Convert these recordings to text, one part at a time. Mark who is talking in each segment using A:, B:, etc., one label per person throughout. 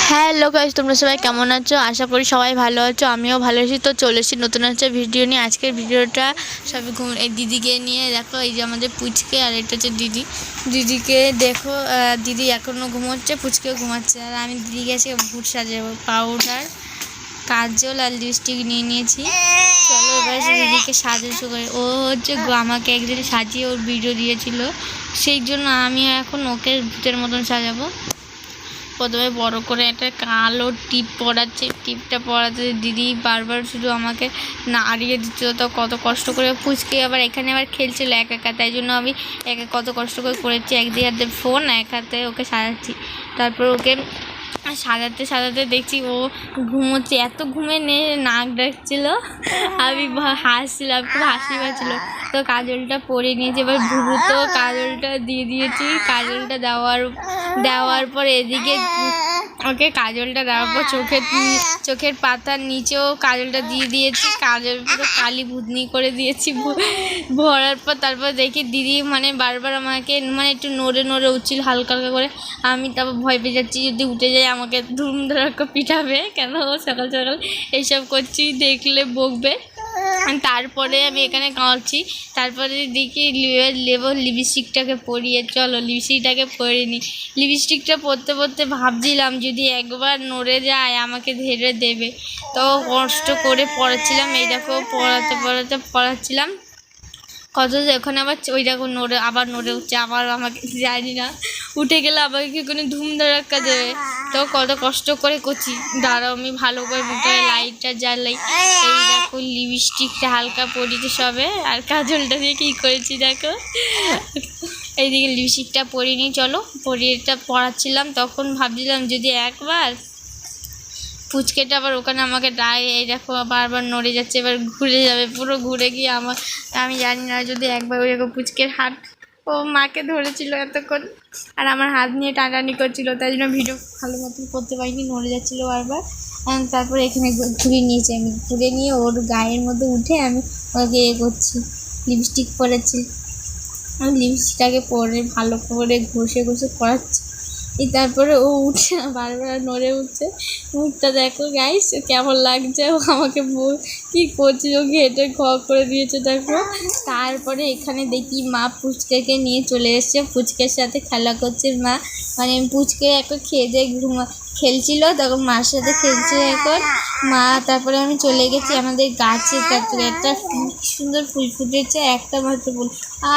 A: Hello guys, তোমরা সবাই কেমন আছো? আশা করি সবাই ভালো আছো। আমিও ভালো আছি। তো চলে এসেছি নতুন একটা ভিডিও নিয়ে। আজকের ভিডিওটা সবাই এই দিদিকে নিয়ে। দেখো, এই যে আমাদের পুচকে, আর এটা হচ্ছে দিদিকে দেখো। দিদি এখনও ঘুমোচ্ছে, পুচকেও ঘুমাচ্ছে। আর আমি দিদিকে আজকে ভুট সাজাবো। পাউডার, কাজল আর লিপস্টিক নিয়ে নিয়েছি। চলো এবার দিদিকে সাজাতে শুরু করি। ও হচ্ছে আমাকে একদিন সাজিয়ে ওর ভিডিও দিয়েছিল, সেই জন্য আমি এখন ওকে ভূতের মতন সাজাবো। প্রথমে বড় করে একটা কালো টিপ পরাচ্ছে। টিপটা পরাতে দিদি বারবার শুধু আমাকে নাড়িয়ে দিচ্ছিল, তো কত কষ্ট করে। পুচকে আবার এখানে আবার খেলছিল একা, তাই জন্য আমি কত কষ্ট করে করেছি। একদিকে হাতে ফোন, এক হাতে ওকে সাজাচ্ছি। তারপর ওকে সাজাতে দেখছি ও ঘুমোচ্ছে। এত ঘুমে নাক ডাকছিল, আমি হাসছিলাম, খুব হাসি পাচ্ছিলো। তো কাজলটা পরে নিয়েছি, এবার দ্রুত কাজলটা দিয়ে দিয়েছি। কাজলটা দেওয়ার পর এদিকে ওকে কাজলটা দেওয়ার পর চোখের পাতার নিচেও কাজলটা দিয়ে দিয়েছি। কাজল পুরো কালি ভুতনি করে দিয়েছি। ভরার পর তারপর দেখি দিদি বারবার আমাকে একটু নড়ে উঠছিল হালকা হালকা করে। আমি তারপর ভয় পেয়ে যাচ্ছি, যদি উঠে যায় আমাকে ধুম ধরাক্কা পিটাবে, কেন সকাল সকাল এইসব করছি, দেখলে বকবে। তারপরে আমি এখানে কাঁদছি। তারপরে দেখি লিপস্টিকটাকে পরিয়ে, চলো লিপস্টিকটাকে পরে নিই। লিপস্টিকটা পরতে ভাবছিলাম যদি একবার নড়ে যায় আমাকে ধরে দেবে, তো কষ্ট করে পড়াচ্ছিলাম। এই দেখো পড়াচ্ছিলাম কত, ওখানে আবার ওই দেখো আবার নড়ে উঠছে, আবার আমাকে জানি না উঠে গেলে আমাকে কি কোনো ধুম ধাক্কা দেবে। তো কত কষ্ট করে করছি। দাঁড়াও আমি ভালো করে মুখে লাইটটা জ্বালাই। এই দেখো লিপস্টিকটা হালকা পরিয়েছি সবে, আর কাজলটা দিয়ে কী করেছি দেখো। এইদিকে লিপস্টিকটা পরিয়ে চলো পরিয়েটা পড়াচ্ছিলাম, তখন ভাবছিলাম যদি একবার পুচকেটা আবার ওখানে আমাকে ডায়। এই দেখো বারবার নড়ে যাচ্ছে, এবার ঘুরে যাবে, পুরো ঘুরে গিয়ে আমি জানি না যদি একবার ওই দেখো পুচকের হাত ও মাকে ধরেছিল এতক্ষণ, আর আমার হাত নিয়ে টানাটানি করছিল, তাই জন্য ভিডিও ভালো মতন করতে পারিনি, নড়ে যাচ্ছিলো বারবার। তারপরে এখানে ঘুরে নিয়েছি, আমি ঘুরে নিয়ে ওর গায়ের মধ্যে উঠে আমি ওকে করছি, লিপস্টিক পরেছি। আমি লিপস্টিকটাকে পরে ভালো করে ঘষে পরাচ্ছি। তারপরে ও উঠে বারবার নড়ে উঠছে। মুখটা দেখো গাইস কেমন লাগছে, ও আমাকে কী করছে, ও ঘেটে করে দিয়েছে দেখো। তারপরে এখানে দেখি মা পুচকেকে নিয়ে চলে এসছে, পুচকের সাথে খেলা করছে মা। পুচকে এখন খেয়ে দিয়ে খেলছিল, তখন মার সাথে খেলছিল এখন মা। তারপরে আমি চলে গেছি আমাদের গাছে, তারপরে একটা সুন্দর ফুল ফুটেছে, একটা মাত্র ফুল,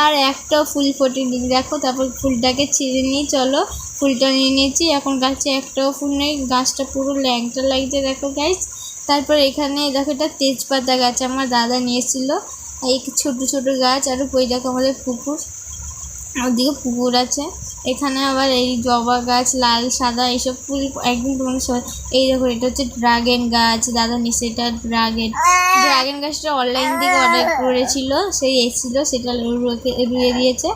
A: আর একটাও ফুল ফোটেনি দেখো। তারপর ফুলটাকে ছিঁড়ে নিয়ে চলো, ফুলটা নিয়ে নিয়েছি। এখন গাছে একটাও ফুল নেই, গাছটা পুরো ল্যাংটা লাগছে দেখো গাইস। তারপর এখানে দেখো এটা তেজপাতা গাছ আমার দাদা নিয়েছিল, এই ছোটো ছোটো গাছ। আর ওই দেখো আমাদের পুকুর, ওদিকে পুকুর আছে। এখানে আবার এই জবা গাছ, লাল সাদা এইসব ফুল একদম তোমার সবাই। এই দেখো এটা হচ্ছে ড্রাগন গাছ, দাদা নিচে এটা ড্রাগন গাছটা অনলাইন থেকে অর্ডার করেছিল, সেই এসেছিলো, সেটা রুয়ে দিয়েছে।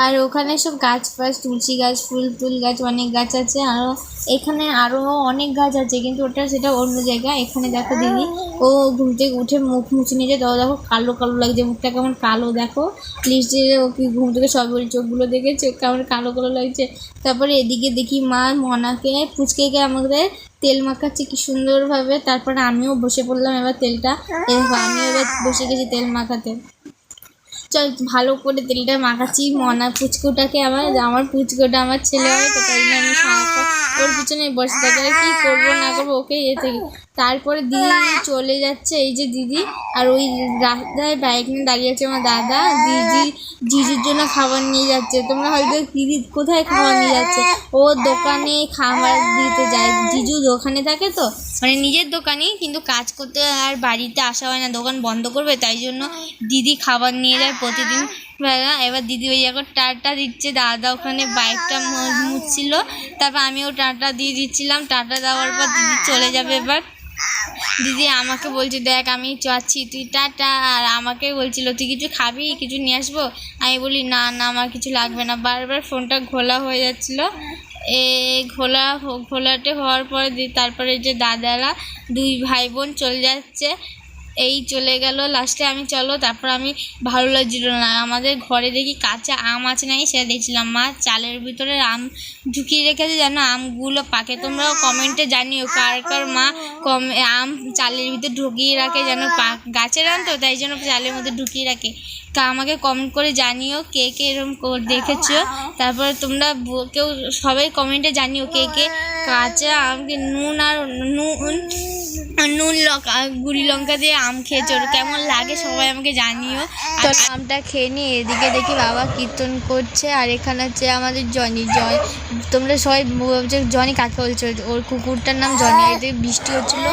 A: আর ওখানে সব গাছ ফাছ, তুলসী গাছ, ফুল গাছ, অনেক গাছ আছে। আরও এখানে আরও অনেক গাছ আছে, কিন্তু সেটা অন্য জায়গা। এখানে দেখো দিদি ও ঘুম থেকে উঠে মুখ মুছে নিয়েছে, তো দেখো কালো কালো লাগছে, মুখটা কেমন কালো দেখো। লিপস্টিক ও কি ঘুম থেকে সব চোখগুলো দেখেছে কেমন কালো কালো লাগছে। তারপরে এদিকে দেখি মা মনাকে পুচকেকে আমাদের তেল মাখাচ্ছে কি সুন্দরভাবে। তারপরে আমিও বসে পড়লাম এবার তেলটা, আমিও এবার বসে গেছি তেল মাখাতে। চল ভালো করে তেলটা মাখাচ্ছি। মনা পুচকুটাকে আমার পুচকুটা আমার ছেলে হয়, তো তাই জন্য আমি সারাক্ষণ ওর পিছনে বসে থাকি, আর কী করবো না করবো ওকে থেকে। তারপরে দিদি চলে যাচ্ছে, এই যে দিদি, আর ওই রাস্তায় বাইক নিয়ে দাঁড়িয়ে আছে আমার দাদা। জিজুর জন্য খাবার নিয়ে যাচ্ছে। তোমরা হয়তো দিদি কোথায় খাবার নিয়ে যাচ্ছে, ও দোকানে খাবার দিতে যায়। জিজু দোকানে থাকে, তো নিজের দোকানেই, কিন্তু কাজ করতে আর বাড়িতে আসা হয় না, দোকান বন্ধ করবে, তাই জন্য দিদি খাবার নিয়ে যায় প্রতিদিন বেলা। এবার দিদি ওই এখন টাটা দিচ্ছে, দাদা ওখানে বাইকটা মুছছিল, তারপর আমিও টাটা দিয়ে দিচ্ছিলাম। টাটা দেওয়ার পর দিদি চলে যাবে এবার। দিদি আমাকে বলছে দেখ আমি যাচ্ছি, তুই টাটা। আর আমাকে বলছিল তুই কিছু খাবি, কিছু নিয়ে আসবো? আমি বলি না আমার কিছু লাগবে না। বারবার ফোনটা ঘোলা হয়ে যাচ্ছিলো। ঘোলাটে হওয়ার পরে তারপরে যে দাদারা দুই ভাই বোন চলে যাচ্ছে। এই চলে গেল লাস্টে। আমি চলো তারপর আমি ভালো লাগছিল না, আমাদের ঘরে দেখি কাঁচা আম আছে নাকি সেটা দেখছিলাম। মা চালের ভিতরে আম ঢুকিয়ে রেখেছে যেন আমগুলো পাকে। তোমরাও কমেন্টে জানিও কার কার মা আম চালের ভিতরে ঢুকিয়ে রাখে যেন গাছের আম তো তাই জন্য চালের মধ্যে ঢুকিয়ে রাখে। তা আমাকে কমেন্ট করে জানিও কে কে এরকম দেখেছো। তারপর তোমরা কেউ সবাই কমেন্টে জানিও কে কে কাঁচা আমকে নুন লঙ্কা গুঁড়ি লঙ্কা দিয়ে আম খেয়েছো, কেমন লাগে সবাই আমাকে জানিও। তো আমটা খেয়ে নিয়ে এদিকে দেখি বাবা কীর্তন করছে, আর এখানে হচ্ছে আমাদের জনি। তোমরা সবাই ভাবছো জনি কাকে বলছো, ওর কুকুরটার নাম জনি। এদিকে বৃষ্টি হচ্ছিলো।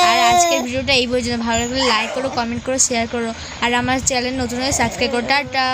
A: আর আজকের ভিডিওটা এই পর্যন্ত। ভালো লাগলে লাইক করো, কমেন্ট করো, শেয়ার করো, আর আমার চ্যানেল নতুন হয়ে সাবস্ক্রাইব করো। টাটা।